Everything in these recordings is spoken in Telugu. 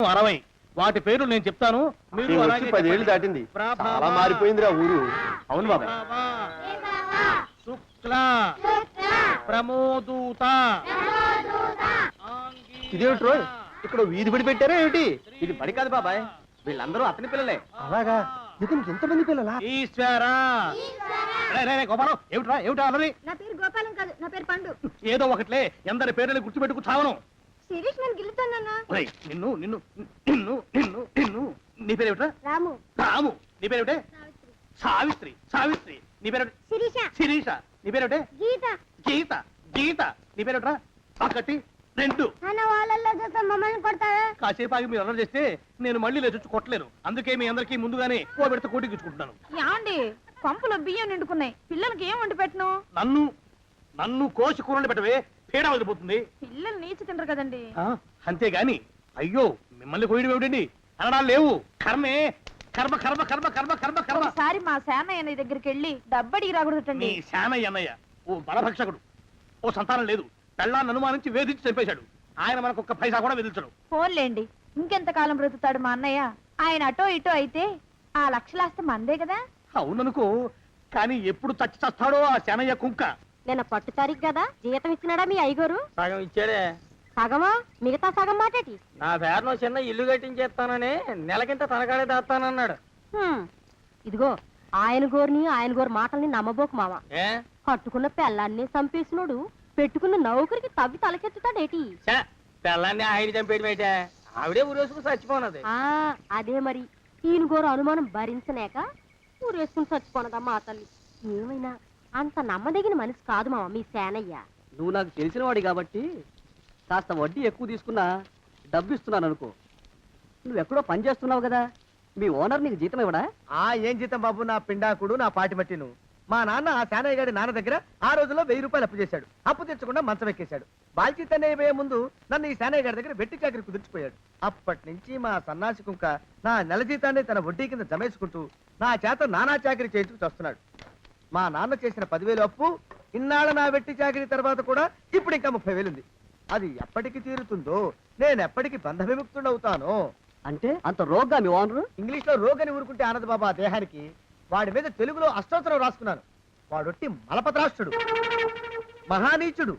60 వాటి పేర్లు నేను చెప్తాను. మీరు 10 ఏళ్ళు దాటింది, చాలా మారిపోయిందిరా ఊరు. అవును బాబాయ్. శుక్ల ప్రమోదూత. ఇదేమిటి రోయ్, ఇక్కడ వీధి బడి పెట్టారా ఏమిటి? ఇది బడి కాదు బాబాయ్, వీళ్ళందరూ అతని పిల్లలే. అలాగా, ఇతనికి ఎంతమంది పిల్లలా? ఈశ్వరా. గోపాలం, ఏమిట్రా ఏమిటా అన్నది? నా పేరు గోపాలం కాదు, నా పేరు పండు. ఏదో ఒకట్లే, ఎందరి పేర్లని గుర్తుపెట్టుకు చావను. శిరీష్ నన్ను గిల్లుతానన్నా. నిన్ను నిన్ను నిన్ను నిన్ను నిన్ను నీ పేరేమిట్రా? రాము. రాము. నీ పేరేమిటే? సావిత్రి. సావిత్రి. నీ పేరు? శిరీష. శిరీష. నీ పేరేమిటే? గీత. గీత. గీత. నీ పేరేమిట్రా? ఒకటి 2. అన్న వాళ్ళల్లో చూస్తే మమ్మల్ని కొడతావా? కాసేపు ఆగి మీరు అల్లరి చేస్తే నేను మళ్ళీ లేచొచ్చి కొట్టలేను. అందుకే మీ అందరికీ ముందుగానే ఓ పెడితే కోటికిచ్చుకుంటున్నాను. యాండి పంపులో బియ్యం నిండుకున్నాయి, పిల్లలకి ఏం వండి పెట్టను? నన్ను కోసి కూరలు పెట్టవే, పీడ వదిలిపోతుంది. పిల్లలు నీచి తినరు కదండి. అంతేగాని అయ్యో మిమ్మల్ని కోయడం ఏమిటండి, అనడాలు లేవు. కర్మే, కర్మ కర్మ కర్మ కర్మ కర్మ కర్మ. ఒకసారి మా సేనయ్య దగ్గరికి వెళ్ళి డబ్బడికి రాకూడదటండి. నీ శానయ్య అన్నయ్య ఓ బలభక్షకుడు, ఓ సంతానం లేదు, పెళ్ళాన్ని అనుమానించి వేధించి చంపేశాడు. ఆయన మనకు ఒక్క పైసా కూడా విధించడు. ఫోన్లేండి, ఇంకెంత కాలం బ్రతుకుతాడు మా అన్నయ్య? ఆయన అటో ఇటో అయితే ఆ లక్షలాస్తి మందే కదా. అవుననుకో, కానీ ఎప్పుడు చచ్చి చస్తాడో ఆ శానయ్య కుంక. నేను పట్టు తారీఖు కదా, జీతం ఇచ్చినాడా మీ అయ్యగారు? సగం ఇచ్చాడే. సగమా? మిగతా సగం మాటేటి? నా పేరులో చిన్న ఇల్లు కట్టించేస్తానని నెలకింత తనకాడే దాస్తానన్నాడు. ఇదిగో, ఆయన గోరు మాటల్ని నమ్మబోకు మామ. ఏ కట్టుకున్న పెళ్ళాన్ని చంపేసినోడు పెట్టుకున్న నౌకరికి తవ్వి తలకెత్తుతాడేటి? పిల్లాన్ని ఆయన చంపేయడమేటే, ఆవిడే ఊరేసుకుని చచ్చిపోనది. అదే మరి, ఈయన గోరు అనుమానం భరించలేక ఊరేసుకుని చచ్చిపోనదమ్మా ఆ తల్లి. ఏమైనా అంత నమ్మదగిన మనిషి కాదు మామ మీ సేనయ్య. నువ్వు నాకు తెలిసిన వాడి కాబట్టి కాస్త వడ్డీ ఎక్కువ తీసుకున్నా డబ్బు ఇస్తున్నాను అనుకో. నువ్వెక్కడో పని చేస్తున్నావు కదా, మీ ఓనర్ నీకు జీతం ఇవ్వడా? ఏం జీతం బాబు, నా పిండాకుడు, నా పాటి మట్టిను. మా నాన్న ఆ శానయ్య గారి నాన్న దగ్గర ఆ రోజుల్లో 1000 రూపాయలు అప్పు చేశాడు. అప్పు తెచ్చకుండా మంచం ఎక్కేశాడు. బాల్చిత్ అయిపోయే ముందు నన్ను ఈ శానయ్య గారి దగ్గర వెట్టి చాకరి కుదిర్చిపోయాడు. అప్పటి నుంచి మా సన్నాసి కుంక నా నెల జీతాన్ని తన వడ్డీ కింద జమేసుకుంటూ నా చేత నానా చాకరీ చేయించుకు వస్తున్నాడు. మా నాన్న చేసిన 10,000 అప్పు ఇన్నాళ్ళ నా వెట్టి చాకరీ తర్వాత కూడా ఇప్పుడు ఇంకా 30,000 ఉంది. అది ఎప్పటికి తీరుతుందో, నేను ఎప్పటికి బంధ విముక్తుడవుతానో. అంటే అంత రోగ్గా మీ ఓనరు? ఇంగ్లీష్ లో రోగని ఊరుకుంటే ఆనదు బాబా దేహానికి. వాడి మీద తెలుగులో అష్టోత్తరం రాసుకున్నాను. వాడొట్టి మలపత్రాష్ట్రుడు, మహానీచుడు,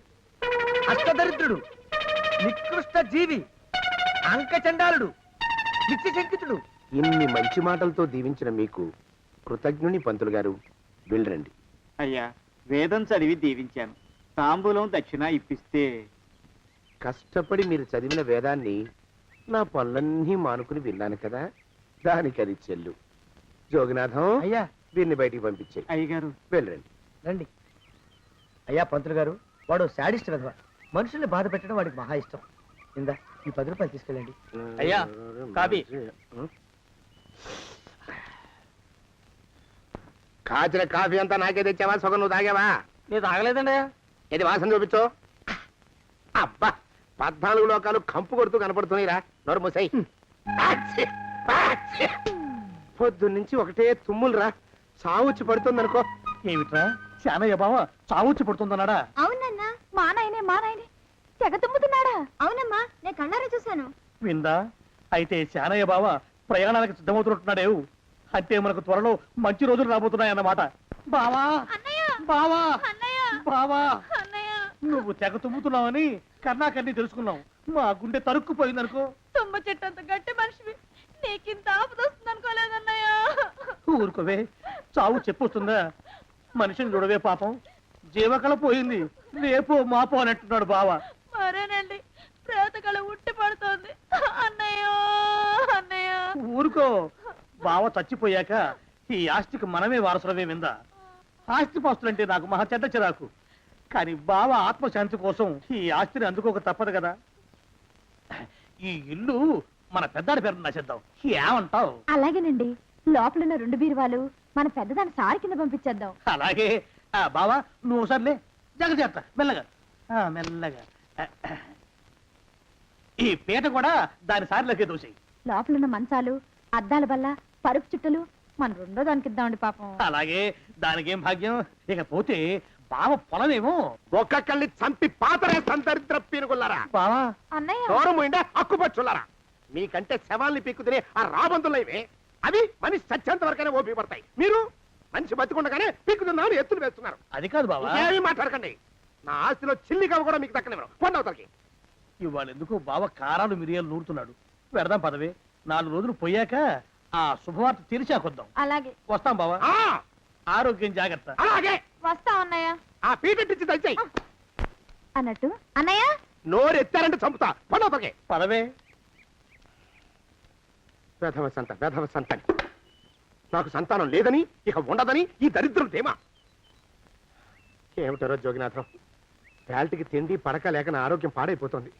అష్టదరిద్రుడు, నికృష్ట జీవి, అంకచండాలుడు, నిత్యశంకితుడు. ఇన్ని మంచి మాటలతో దీవించిన మీకు కృతజ్ఞుని పంతులు గారు. వెళ్ళరండి. అయ్యా, వేదం చదివి దీవించాను, తాంబూలం దక్షిణ ఇప్పిస్తే. కష్టపడి మీరు చదివిన వేదాన్ని నా పనులన్నీ మానుకుని విన్నాను కదా, దానికి అది చెల్లు. జోగినాథం, అయ్యా వీరిని బయటికి పంపించే. అయ్యగారు వెళ్ళరండి. రండి. అయ్యా పంతులు గారు, వాడు శాడిస్ట్ విధవ. మనుషుల్ని బాధ పెట్టడం వాడికి మహా ఇష్టం. ఇందా ఈ 10 రూపాయలు తీసుకెళ్ళండి. అయ్యా, కాపీ. కాచిన కాఫీ అంతా నాకే తెచ్చావా? సగం నువ్వు తాగావా? నేను తాగలేదండి. ఇది వాసన చూపించు. అబ్బా, 14 లోకాలు కంపు కొడుతూ కనపడుతున్నాయిరా. నోరు మూసాయి. పొద్దున్నుంచి ఒకటే తుమ్ములురా, చావుచ్చి పడుతుందనుకో. ఏమిట్రా శానయ్య బావ చావుచ్చి పడుతుందన్నాడా? అవునన్నా. మా నాయనే తెగ తుమ్ముతున్నాడా? అవునమ్మా, నేను కళ్ళారా చూశాను. విందా? అయితే శానయ్య బావ ప్రయాణానికి సిద్ధమవుతున్నట్టున్నాడేవు. అంటే మనకు త్వరలో మంచి రోజులు రాబోతున్నాయన్నమాట. బావా బావా బావా, నువ్వు తెగ తుమ్ముతున్నావని కర్ణాకర్ణి తెలుసుకున్నావు. మా గుండె తరుక్కుపోయిందనుకో. తుమ్మ చెట్టు అంత గట్టి మనిషివి, నీకింత ఆపద వస్తుంది అనుకోలేదన్నయ్య. ఊరుకోవే, చావు చెప్పొస్తుందా? మనిషిని చూడవే పాపం, జీవకళ పోయింది, రేపో మాపో అన్నట్టున్నాడు బావ. మరేనండి, ప్రేతకళ ఉట్టి పడుతోంది అన్నయ్యో అన్నయ్య. ఊరుకో, బావ చచ్చిపోయాక ఈ ఆస్తికి మనమే వారసులమే. విందా? ఆస్తిపాస్తులంటే నాకు మహా చెడ్డ చిరాకు. కానీ బావ ఆత్మశాంతి కోసం ఈ ఆస్తిని అందుకోక తప్పదు కదా. ఈ ఇల్లు మన పెద్దాడి పేరు నచ్చేద్దాం, ఏమంటావు? అలాగేనండి, లోపలున్న 2 బీరువాలు మన పెద్దదాన్ని సారి కింద పంపించేద్దాం. అలాగే. బావా నువ్వు సర్లే, జాగ్రత్త, మెల్లగా మెల్లగా. ఈ పీట కూడా దాని సారిలోకే దోసేయి. లోపలున్న మంచాలు, అద్దాల బల్ల, పరుపు చుట్టలు మన 2వ దానికి ఇద్దామండి పాపం. అలాగే, దానికేం భాగ్యం. ఇకపోతే బావ పొలమేమో ఒక్కొక్కల్ని చంపి పాతరే సంతరిద్ర పీనుకున్నారా. బావా అన్నయ్య దూరం పోయిండే అక్కుపచ్చులారా. మీకంటే శవాల్ని పీక్కు తినే ఆ రాబందులైవే అవి మనిషి చచ్చేంత వరకైనా ఓపి పడతాయి. మీరు మనిషి బతికుండగానే పీక్కు తిన్నాను ఎత్తులు వేస్తున్నారు. అది కాదు బావా, ఏమీ మాట్లాడకండి. నా ఆస్తిలో చిల్లి కవ్వ కూడా మీకు దక్కనివ్వరు. పొందవతలకి. ఇవాళ ఎందుకు బావ కారాలు మిరియాలు నూరుతున్నాడు. పెడదాం పదవే, 4 రోజులు పోయాక ఆ శుభవార్త తెలిసాకొద్దాం. అలాగే వస్తాం బావా, ఆ, ఆరోగ్యం జాగ్రత్త. అలాగే వస్తా అన్నయ్య. ఆ పీటెట్టించి దయచేయి. అన్నట్టు అన్నయ్య నోరు ఎత్తారంటే చంపుతా. పొందవతలకి. పదవే. వేధవ సంతానం. నాకు సంతానం లేదని ఇక ఉండదని ఈ దరిద్రం ధీమా. ఏమిటారో జోగినాథం, వేల్టికి తిండి పడక లేక నా ఆరోగ్యం పాడైపోతుంది.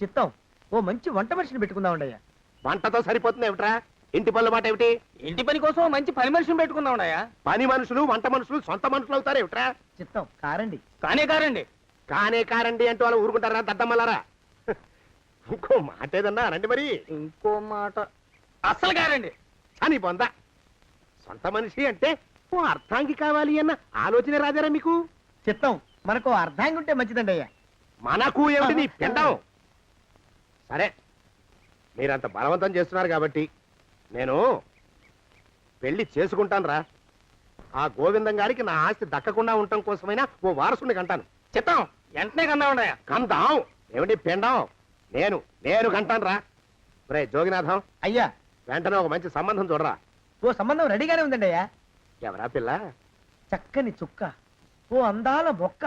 చిత్తం ఓ మంచి వంట మనిషిని పెట్టుకుందాం ఉండయ్యా. వంటతో సరిపోతుంది ఏమిట్రా? ఇంటి పనుల మాట ఏమిటి? ఇంటి పని కోసం మంచి పని మనిషిని పెట్టుకుందాం ఉండయ్యా. పని మనుషులు వంట మనుషులు సొంత మనుషులు అవుతారు ఏమిట్రా? చిత్తం కారండి. కానే కారండి అంటూ వాళ్ళు ఊరుకుంటారా దద్దమ్మలారా? ఇంకో మాట ఏదన్నా రండి మరి. ఇంకో మాట అస్సలు కారండి. అని పొందా సొంత మనిషి అంటే ఓ అర్థాంగి కావాలి అన్న ఆలోచన రాజారా మీకు? చిత్తం మనకు అర్ధాంగి ఉంటే మంచిదండి అయ్యా. మనకు ఏమిటి నీ పిండం? సరే, మీరంత బలవంతం చేస్తున్నారు కాబట్టి నేను పెళ్లి చేసుకుంటాను రా. ఆ గోవిందం గారికి నా ఆస్తి దక్కకుండా ఉండటం కోసమైనా ఓ వారసుని కంటాను. చిత్తం వెంటనే కన్నా ఉండయా. కందాం ఏమిటి పిండం? నేను కంటాను రా. రే జోగినాథం, అయ్యా వెంటనే ఒక మంచి సంబంధం చూడరా. ఓ సంబంధం రెడీగానే ఉందండి అయ్యా. ఎవరా పిల్ల? చక్కని చుక్క, ఓ అందాల బొక్క,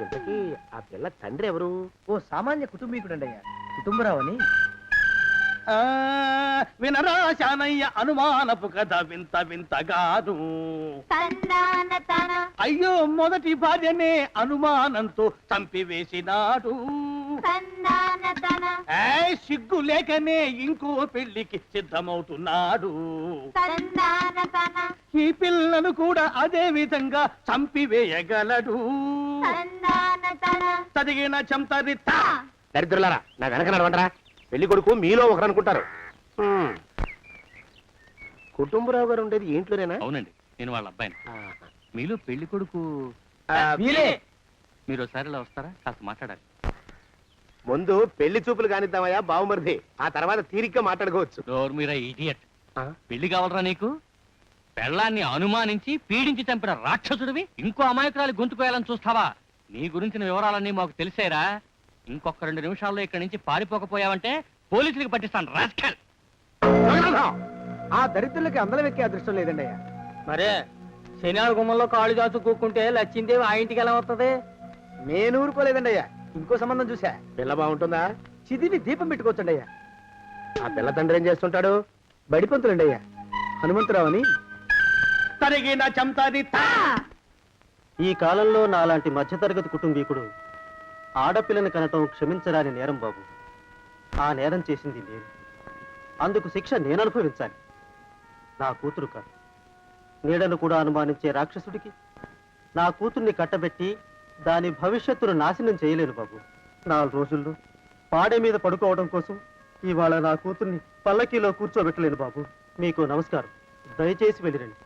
ఇంతకీ ఆ పిల్ల తండ్రి ఎవరు? ఓ సామాన్య కుటుంబీకుడండి అయ్యా. కుటుంబరావు అని. ఆ వినరా శానయ్య అనుమానపు కథ వింత వింతగాదు. అయ్యో మొదటి భార్యనే అనుమానంతో చంపివేసినాడు. సిగ్గు లేకనే ఇంకో పెళ్లికి సిద్ధమవుతున్నాడు. ఈ పిల్లను కూడా అదే విధంగా చంపివేయగలడు. తదిగిన చంతరిత. దరిద్రులారా, నా వెనక నడవండరా. పెళ్లి కొడుకు మీలో ఒకరు అనుకుంటారు. కుటుంబరావు గారు ఉండేది ఇంట్లోనేనా? అవునండి, నేను వాళ్ళ అబ్బాయిని. ఆహా. మీలో పెళ్లి కొడుకు మీరే. మీరు ఒకసారి ఇలా వస్తారా? కాస్త మాట్లాడాలి. ముందు పెళ్లి చూపులు కానిద్దామయ్యా బావుమరిది, ఆ తర్వాత తీరిగ్గా మాట్లాడుకోవచ్చు. డోర్ మీరా ఇడియట్. ఆ? పెళ్లి కావాలరా నీకు? పెళ్ళాన్ని అనుమానించి పీడించి చంపిన రాక్షసుడివి ఇంకో అమాయకురాలి గొంతుకోయాలని చూస్తావా? నీ గురించిన వివరాలన్నీ మాకు తెలిసేరా. ఇంకొక 2 నిమిషాల్లో ఇక్కడి నుంచి పారిపోకపోయావంటే పోలీసులకు పట్టిస్తాను. రాస్కల్. జగన్నాథం! ఆ దరిద్రులకి అందలం ఎక్కే అదృష్టం లేదండి అయ్యా. మరే శనివారం గుమ్మంలో కాళ్ళు దాచు కూకుంటే లచ్చిందేవి ఆ ఇంటికి ఎలా వస్తుంది? నేను ఊరుకోలేదండి అయ్యా. ఇంకో సంబంధం చూసా. పిల్ల బాగుంటుందా? చిదివి దీపం పెట్టుకోవచ్చండి అయ్యా. ఆ పిల్ల తండ్రి ఏం చేస్తుంటాడు? బడిపంతులండి అయ్యా. హనుమంతరావు అని. తరిగిన చంతరిత. ఈ కాలంలో నాలాంటి మధ్యతరగతి కుటుంబీకుడు ఆడపిల్లని కనటం క్షమించరాని నేరం బాబు. ఆ నేరం చేసింది నేను. అందుకు శిక్ష నేను అనుభవించాలి. నా కూతురు కాదు, నీడను కూడా అనుమానించే రాక్షసుడికి నా కూతుర్ని కట్టబెట్టి దాని భవిష్యత్తును నాశనం చేయలేను బాబు. 4 రోజుల్లో పాడే మీద పడుకోవడం కోసం ఇవాళ నా కూతుర్ని పల్లకీలో కూర్చోబెట్టలేను బాబు. మీకు నమస్కారం. దయచేసి వెళ్ళిరండి.